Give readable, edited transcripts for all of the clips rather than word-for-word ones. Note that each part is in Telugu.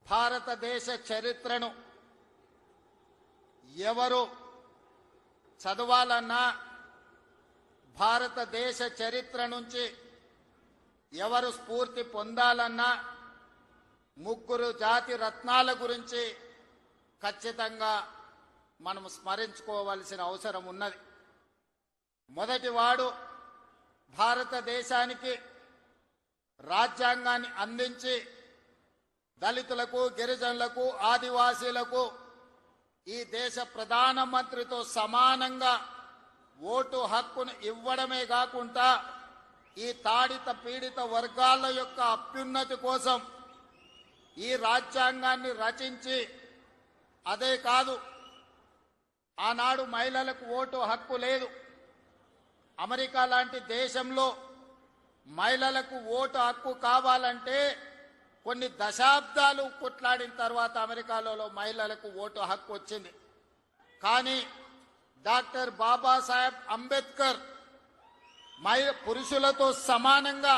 భారతదేశ చరిత్రను ఎవరు చదవాలన్నా, భారతదేశ చరిత్ర నుంచి ఎవరు స్ఫూర్తి పొందాలన్నా ముగ్గురు జాతి రత్నాల గురించి ఖచ్చితంగా మనం స్మరించుకోవాల్సిన అవసరం ఉన్నది. మొదటివాడు భారతదేశానికి రాజ్యాంగాన్ని అందించి దళితులకు, గిరిజనులకు, ఆదివాసీలకు ఈ దేశ ప్రధానమంత్రితో సమానంగా ఓటు హక్కును ఇవ్వడమే కాకుండా ఈ తాడిత పీడిత వర్గాల యొక్క అభ్యున్నతి కోసం ఈ రాజ్యాంగాన్ని రచించి, అదే కాదు ఆనాడు మహిళలకు ఓటు హక్కు లేదు. అమెరికా లాంటి దేశంలో మహిళలకు ఓటు హక్కు కావాలంటే కొన్ని దశాబ్దాలు కొట్లాడిన తర్వాత అమెరికాలో మహిళలకు ఓటు హక్కు వచ్చింది. కానీ డాక్టర్ బాబాసాహెబ్ అంబేద్కర్ పురుషులతో సమానంగా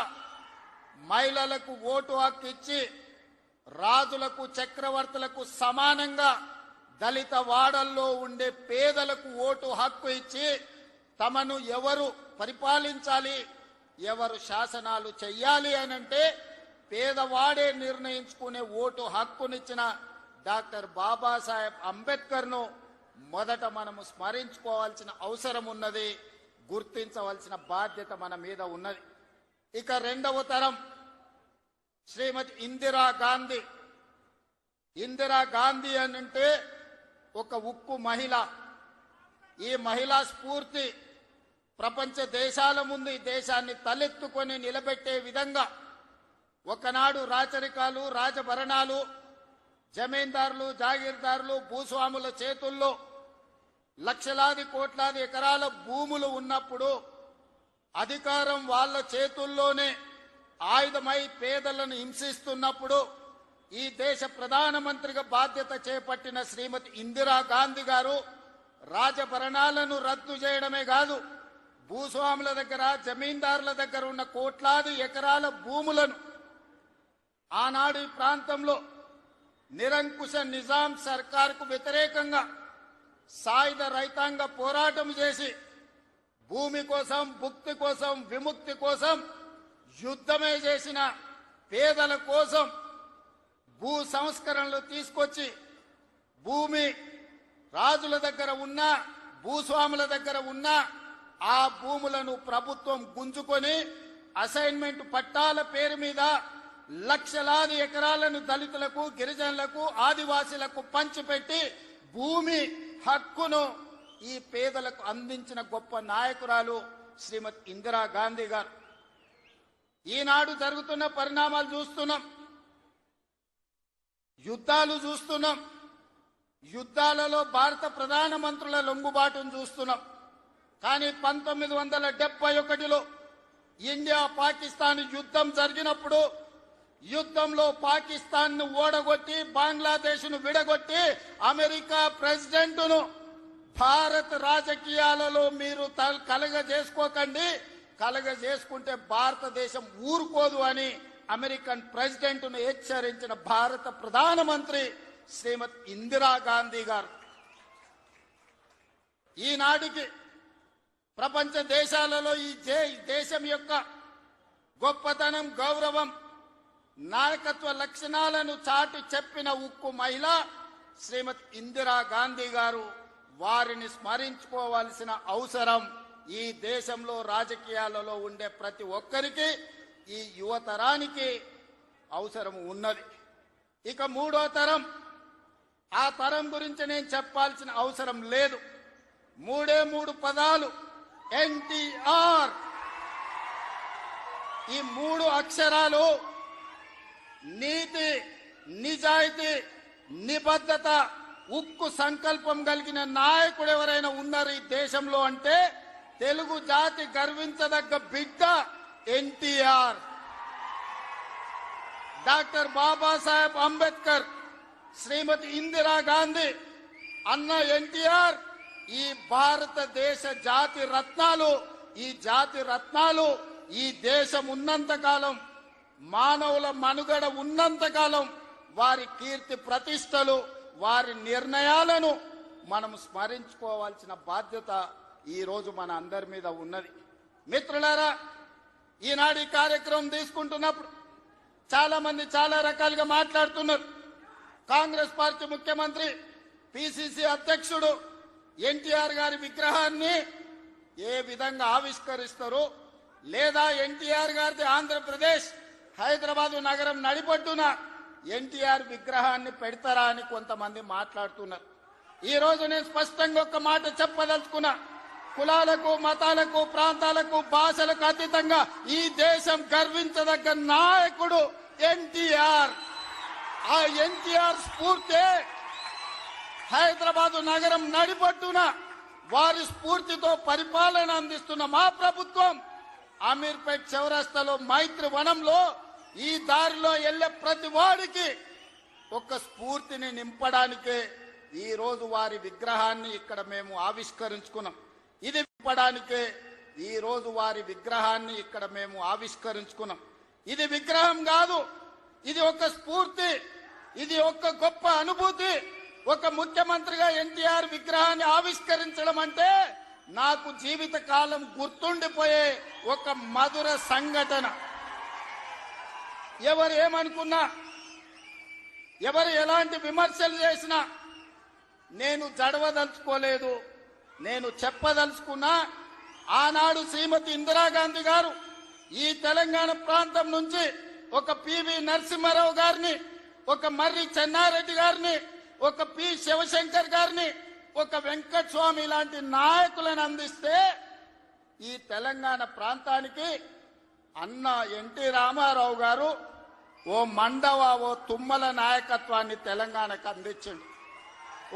మహిళలకు ఓటు హక్కు ఇచ్చి, రాజులకు, చక్రవర్తులకు సమానంగా దళిత వాడల్లో ఉండే పేదలకు ఓటు హక్కు ఇచ్చి, తమను ఎవరు పరిపాలించాలి, ఎవరు శాసనాలు చెయ్యాలి అనంటే పేదవాడే నిర్ణయించుకునే ఓటు హక్కునిచ్చిన డాక్టర్ బాబాసాహెబ్ అంబేద్కర్ను మొదట మనము స్మరించుకోవాల్సిన అవసరం ఉన్నది, గుర్తించవలసిన బాధ్యత మన మీద ఉన్నది. ఇక రెండవ తరం శ్రీమతి ఇందిరాగాంధీ. ఇందిరాగాంధీ అనంటే ఒక ఉక్కు మహిళ. ఈ మహిళా స్ఫూర్తి ప్రపంచ దేశాల ముందు ఈ దేశాన్ని తలెత్తుకొని నిలబెట్టే విధంగా ఒకనాడు రాచరికాలు, రాజభరణాలు, జమీందారులు, జాగీర్దారులు, భూస్వాముల చేతుల్లో లక్షలాది కోట్లాది ఎకరాల భూములు ఉన్నప్పుడు అధికారం వాళ్ళ చేతుల్లోనే ఆయుధమై పేదలను హింసిస్తున్నప్పుడు ఈ దేశ ప్రధానమంత్రిగా బాధ్యత చేపట్టిన శ్రీమతి ఇందిరాగాంధీ గారు రాజభరణాలను రద్దు చేయడమే కాదు, భూస్వాముల దగ్గర, జమీందారుల దగ్గర ఉన్న కోట్లాది ఎకరాల భూములను ఆనాడు ఈ ప్రాంతంలో నిరంకుశ నిజాం సర్కారుకు వ్యతిరేకంగా సాయుధ రైతాంగ పోరాటం చేసి భూమి కోసం, భుక్తి కోసం, విముక్తి కోసం యుద్ధమే చేసిన పేదల కోసం భూ సంస్కరణలు తీసుకొచ్చి భూమి రాజుల దగ్గర ఉన్న, భూస్వాముల దగ్గర ఉన్న ఆ భూములను ప్రభుత్వం గుంజుకొని అసైన్మెంట్ పట్టాల పేరు మీద లక్షలాది ఎకరాలను దళితులకు, గిరిజనులకు, ఆదివాసీలకు పంచిపెట్టి భూమి హక్కును ఈ పేదలకు అందించిన గొప్ప నాయకురాలు శ్రీమతి ఇందిరాగాంధీ గారు. ఈనాడు జరుగుతున్న పరిణామాలు చూస్తున్నాం, యుద్ధాలు చూస్తున్నాం, యుద్ధాలలో భారత ప్రధానమంత్రుల లొంగుబాటును చూస్తున్నాం. కానీ 1971లో ఇండియా పాకిస్తాన్ యుద్ధం జరిగినప్పుడు యుద్ధంలో పాకిస్తాన్ను ఓడగొట్టి, బంగ్లాదేశ్ను విడగొట్టి అమెరికా ప్రెసిడెంట్ను భారత రాజకీయాలలో మీరు కలగజేసుకోకండి, కలగజేసుకుంటే భారతదేశం ఊరుకోదు అని అమెరికన్ ప్రెసిడెంట్ను హెచ్చరించిన భారత ప్రధానమంత్రి శ్రీమతి ఇందిరాగాంధీ గారు. ఈనాటికి ప్రపంచ దేశాలలో ఈ దేశం యొక్క గొప్పతనం, గౌరవం, నాయకత్వ లక్షణాలను చాటి చెప్పిన ఉక్కు మహిళ శ్రీమతి ఇందిరాగాంధీ గారు. వారిని స్మరించుకోవాల్సిన అవసరం ఈ దేశంలో రాజకీయాలలో ఉండే ప్రతి ఒక్కరికి, ఈ యువతరానికి అవసరం ఉన్నది. ఇక మూడో తరం, ఆ తరం గురించి నేను చెప్పాల్సిన అవసరం లేదు. మూడు పదాలు, ఎన్టీఆర్. ఈ 3 అక్షరాలు నీతి, నిజాయితీ, నిబద్ధత, ఉక్కు సంకల్పం కలిగిన నాయకుడు ఎవరైనా ఉన్నారు ఈ దేశంలో అంటే తెలుగు జాతి గర్వించదగ్గ బిడ్డ ఎన్టీఆర్. డాక్టర్ బాబాసాహెబ్ అంబేద్కర్, శ్రీమతి ఇందిరాగాంధీ, అన్న ఎన్టీఆర్ ఈ భారతదేశ జాతి రత్నాలు. ఈ జాతి రత్నాలు ఈ దేశం ఉన్నంతకాలం, మానవుల మనుగడ ఉన్నంతకాలం వారి కీర్తి ప్రతిష్టలు, వారి నిర్ణయాలను మనం స్మరించుకోవాల్సిన బాధ్యత ఈ రోజు మన అందరి మీద ఉన్నది. మిత్రులారా, ఈనాడు ఈ కార్యక్రమం తీసుకుంటున్నప్పుడు చాలా మంది చాలా రకాలుగా మాట్లాడుతున్నారు. కాంగ్రెస్ పార్టీ ముఖ్యమంత్రి, పిసిసి అధ్యక్షుడు ఎన్టీఆర్ గారి విగ్రహాన్ని ఏ విధంగా ఆవిష్కరిస్తారు, లేదా ఎన్టీఆర్ గారిది ఆంధ్రప్రదేశ్ హైదరాబాదు నగరం నడిపొడ్డున ఎన్టీఆర్ విగ్రహాన్ని పెడతారా అని కొంతమంది మాట్లాడుతున్నారు. ఈ రోజు నేను స్పష్టంగా ఒక మాట చెప్పదలుచుకున్నా. కులాలకు, మతాలకు, ప్రాంతాలకు, భాషలకు అతీతంగా ఈ దేశం గర్వించదగ్గ నాయకుడు ఎన్టీఆర్. ఆ ఎన్టీఆర్ స్ఫూర్తి హైదరాబాదు నగరం నడిపొడ్డున వారి స్ఫూర్తితో పరిపాలన అందిస్తున్న మా ప్రభుత్వం అమీర్పేట్ చౌరస్తాలో మైత్రి వనంలో ఈ దారిలో వెళ్లే ప్రతి వాడికి ఒక స్ఫూర్తిని నింపడానికే ఈ రోజు వారి విగ్రహాన్ని ఇక్కడ మేము ఆవిష్కరించుకున్నాం. ఇది నింపడానికే ఈ రోజు వారి విగ్రహాన్ని ఇక్కడ మేము ఆవిష్కరించుకున్నాం. ఇది విగ్రహం కాదు, ఇది ఒక స్ఫూర్తి, ఇది ఒక గొప్ప అనుభూతి. ఒక ముఖ్యమంత్రిగా ఎన్టీఆర్ విగ్రహాన్ని ఆవిష్కరించడం అంటే నాకు జీవిత కాలం గుర్తుండిపోయే ఒక మధుర సంఘటన. ఎవరు ఏమనుకున్నా, ఎవరు ఎలాంటి విమర్శలు చేసినా నేను జడవదలుచుకోలేదు. నేను చెప్పదలుచుకున్నా, ఆనాడు శ్రీమతి ఇందిరాగాంధీ గారు ఈ తెలంగాణ ప్రాంతం నుంచి ఒక పివి నరసింహారావు గారిని, ఒక మర్రి చెన్నారెడ్డి గారిని, ఒక పి శివశంకర్ గారిని, ఒక వెంకటస్వామి లాంటి నాయకులను అందిస్తే ఈ తెలంగాణ ప్రాంతానికి అన్న ఎన్టీ రామారావు గారు ఓ మండవ, ఓ తుమ్మల నాయకత్వాన్ని తెలంగాణకు అందించిండు.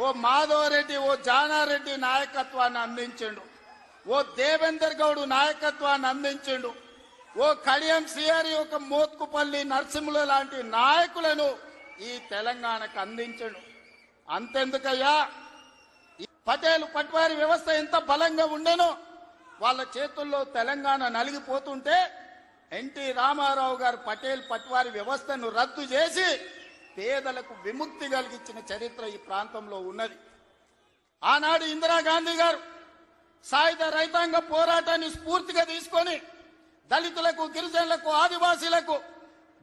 ఓ మాధవరెడ్డి, ఓ జానారెడ్డి నాయకత్వాన్ని అందించిండు. ఓ దేవేందర్ గౌడ్ నాయకత్వాన్ని అందించిండు. ఓ కడియం సిఆరి, ఒక మోత్కుపల్లి నరసింహుల లాంటి నాయకులను ఈ తెలంగాణకు అందించిండు. అంతెందుకయ్యా, పటేల్ పట్వారి వ్యవస్థ ఎంత బలంగా ఉండేనో వాళ్ళ చేతుల్లో తెలంగాణ నలిగిపోతుంటే ఎన్టీ రామారావు గారు పటేల్ పట్వారి వ్యవస్థను రద్దు చేసి పేదలకు విముక్తి కలిగించిన చరిత్ర ఈ ప్రాంతంలో ఉన్నది. ఆనాడు ఇందిరాగాంధీ గారు సాయుధ రైతాంగ పోరాటాన్ని స్ఫూర్తిగా తీసుకొని దళితులకు, గిరిజనులకు, ఆదివాసీలకు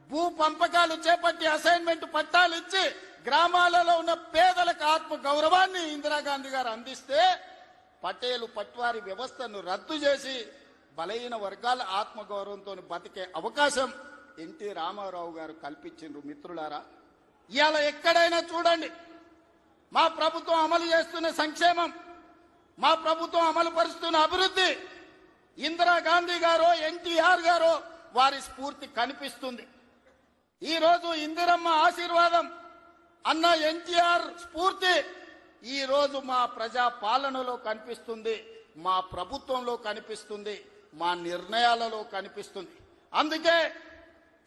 భూ పంపకాలు చేపట్టి అసైన్మెంట్ పట్టాలు ఇచ్చి గ్రామాలలో ఉన్న పేదలకు ఆత్మ గౌరవాన్ని ఇందిరాగాంధీ గారు అందిస్తే పటేలు పట్వారి వ్యవస్థను రద్దు చేసి బలహీన వర్గాల ఆత్మగౌరవంతో బతికే అవకాశం ఎన్టీ రామారావు గారు కల్పించిండ్రు. మిత్రులారా, ఇవాళ ఎక్కడైనా చూడండి, మా ప్రభుత్వం అమలు చేస్తున్న సంక్షేమం, మా ప్రభుత్వం అమలు పరుస్తున్న అభివృద్ధి ఇందిరాగాంధీ గారో ఎన్టీఆర్ గారో వారి స్ఫూర్తి కనిపిస్తుంది. ఈరోజు ఇందిరమ్మ ఆశీర్వాదం అన్న ఎన్టీఆర్ స్ఫూర్తి ఈ రోజు మా ప్రజా పాలనలో కనిపిస్తుంది, మా ప్రభుత్వంలో కనిపిస్తుంది, మా నిర్ణయాలలో కనిపిస్తుంది. అందుకే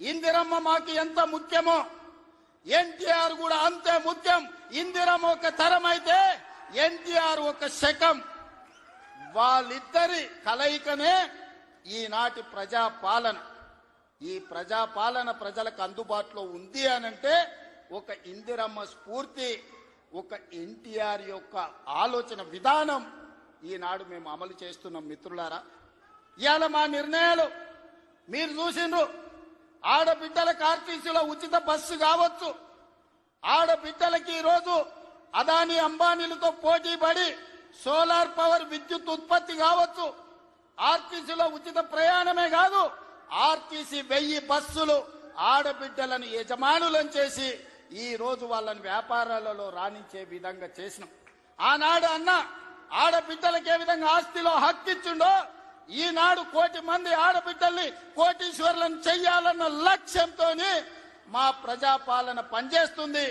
ఇందిరమ్మ మాకు ఎంత ముఖ్యమో ఎన్టీఆర్ కూడా అంతే ముఖ్యం. ఇందిరమ్మ ఒక తరం అయితే ఎన్టీఆర్ ఒక శకం. వాళ్ళిద్దరి కలయికనే ఈనాటి ప్రజాపాలన. ఈ ప్రజాపాలన ప్రజలకు అందుబాటులో ఉంది అనంటే ఒక ఇందిరమ్మ స్ఫూర్తి, ఒక ఎన్టీఆర్ యొక్క ఆలోచన విధానం ఈనాడు మేము అమలు చేస్తున్నాం. మిత్రులారా, ఇవాళ మా నిర్ణయాలు మీరు చూసిండ్రు. ఆడబిడ్డలకు ఆర్టీసీలో ఉచిత బస్సు కావచ్చు, ఆడబిడ్డలకి ఈరోజు అదానీ అంబానీలతో పోటీ పడి సోలార్ పవర్ విద్యుత్ ఉత్పత్తి కావచ్చు, ఆర్టీసీలో ఉచిత ప్రయాణమే కాదు, ఆర్టీసీ 1000 బస్సులు ఆడబిడ్డలను యజమానులను చేసి ఈ రోజు వాళ్ళని వ్యాపారాలలో రాణించే విధంగా చేసినాం. ఆనాడు అన్న ఆడబిడ్డలకు ఏ విధంగా ఆస్తిలో హక్కిచ్చిండో ఈనాడు 1 కోటి మంది ఆడబిడ్డల్ని కోటీశ్వరులను చెయ్యాలన్న లక్ష్యంతో మా ప్రజాపాలన పనిచేస్తుంది.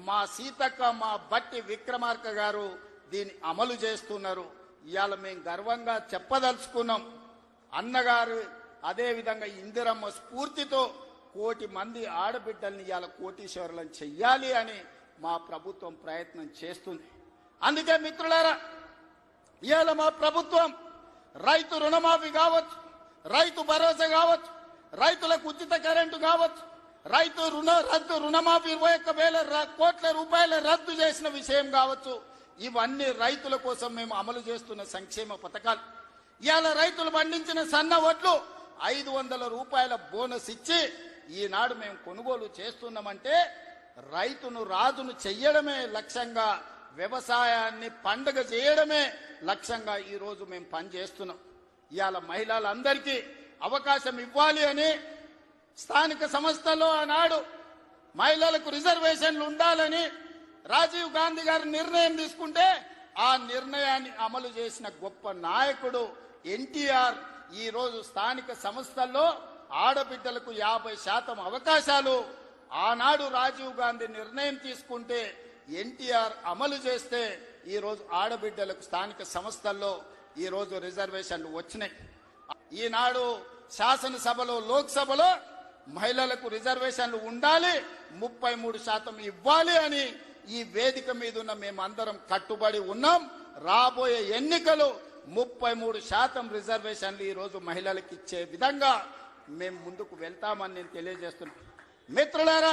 మా సీతక్క, మా బట్టి విక్రమార్క గారు దీన్ని అమలు చేస్తున్నారు. ఇవాళ మేము గర్వంగా చెప్పదలుచుకున్నాం, అన్నగారు అదే విధంగా ఇందిరమ్మ స్ఫూర్తితో 1 కోటి మంది ఆడబిడ్డల్ని ఇవాళ కోటీశ్వరులను చెయ్యాలి అని మా ప్రభుత్వం ప్రయత్నం చేస్తుంది. అందుకే మిత్రులారా, ఇవాళ మా ప్రభుత్వం రైతు రుణమాఫీ కావచ్చు, రైతు భరోసా కావచ్చు, రైతులకు ఉచిత కరెంటు కావచ్చు, రైతు రుణమాఫీ 21,000 కోట్ల రూపాయల రద్దు చేసిన విషయం కావచ్చు. ఇవన్నీ రైతుల కోసం మేము అమలు చేస్తున్న సంక్షేమ పథకాలు. ఇవాళ రైతులు పండించిన సన్న వడ్లు 500 రూపాయల బోనస్ ఇచ్చి ఈనాడు మేము కొనుగోలు చేస్తున్నామంటే రైతును రాజును చెయ్యడమే లక్ష్యంగా, వ్యవసాయాన్ని పండుగ చేయడమే లక్ష్యంగా ఈ రోజు మేము పనిచేస్తున్నాం. ఇవాళ మహిళలందరికీ అవకాశం ఇవ్వాలి అని స్థానిక సంస్థల్లో ఆనాడు మహిళలకు రిజర్వేషన్లు ఉండాలని రాజీవ్ గాంధీ గారు నిర్ణయం తీసుకుంటే ఆ నిర్ణయాన్ని అమలు చేసిన గొప్ప నాయకుడు ఎన్టీఆర్. ఈ రోజు స్థానిక సంస్థల్లో ఆడబిడ్డలకు 50% అవకాశాలు ఆనాడు రాజీవ్ గాంధీ నిర్ణయం తీసుకుంటే ఎన్టీఆర్ అమలు చేస్తే ఈ రోజు ఆడబిడ్డలకు స్థానిక సంస్థల్లో ఈ రోజు రిజర్వేషన్లు వచ్చినాయి. ఈనాడు శాసనసభలో లోక్సభలో మహిళలకు రిజర్వేషన్లు ఉండాలి, 33% ఇవ్వాలి అని ఈ వేదిక మీద ఉన్న మేమందరం కట్టుబడి ఉన్నాం. రాబోయే ఎన్నికలు 33% రిజర్వేషన్లు ఈ రోజు మహిళలకు ఇచ్చే విధంగా మేము ముందుకు వెళ్తామని నేను తెలియజేస్తున్నాను. మిత్రులారా,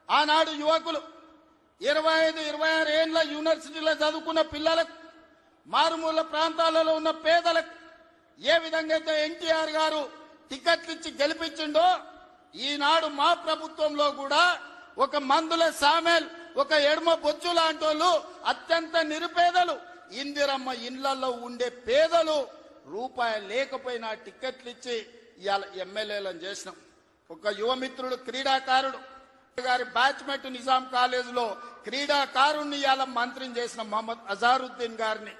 ఆనాడు యువకులు 25-26 ఏళ్ల యూనివర్సిటీలో చదువుకున్న పిల్లలకు, మారుమూల ప్రాంతాలలో ఉన్న పేదలకు ఏ విధంగా అయితే ఎన్టీఆర్ గారు టికెట్లు ఇచ్చి గెలిపించిండో ఈనాడు మా ప్రభుత్వంలో కూడా ఒక మందుల సామెల్, ఒక ఎడమ బొచ్చు లాంటి వాళ్ళు అత్యంత నిరుపేదలు, ఇందిరమ్మ ఇండ్లలో ఉండే పేదలు రూపాయి లేకపోయినా టికెట్లు ఇచ్చి ఇవాళ ఎమ్మెల్యేలను చేసినాం. ఒక యువమిత్రుడు క్రీడాకారుడు గారి బ్యాచ్మేట్ నిజాం కాలేజీలో క్రీడాకారుణ్ణి ఇవాళ మంత్రిని చేసిన మహమ్మద్ అజారుద్దీన్ గారిని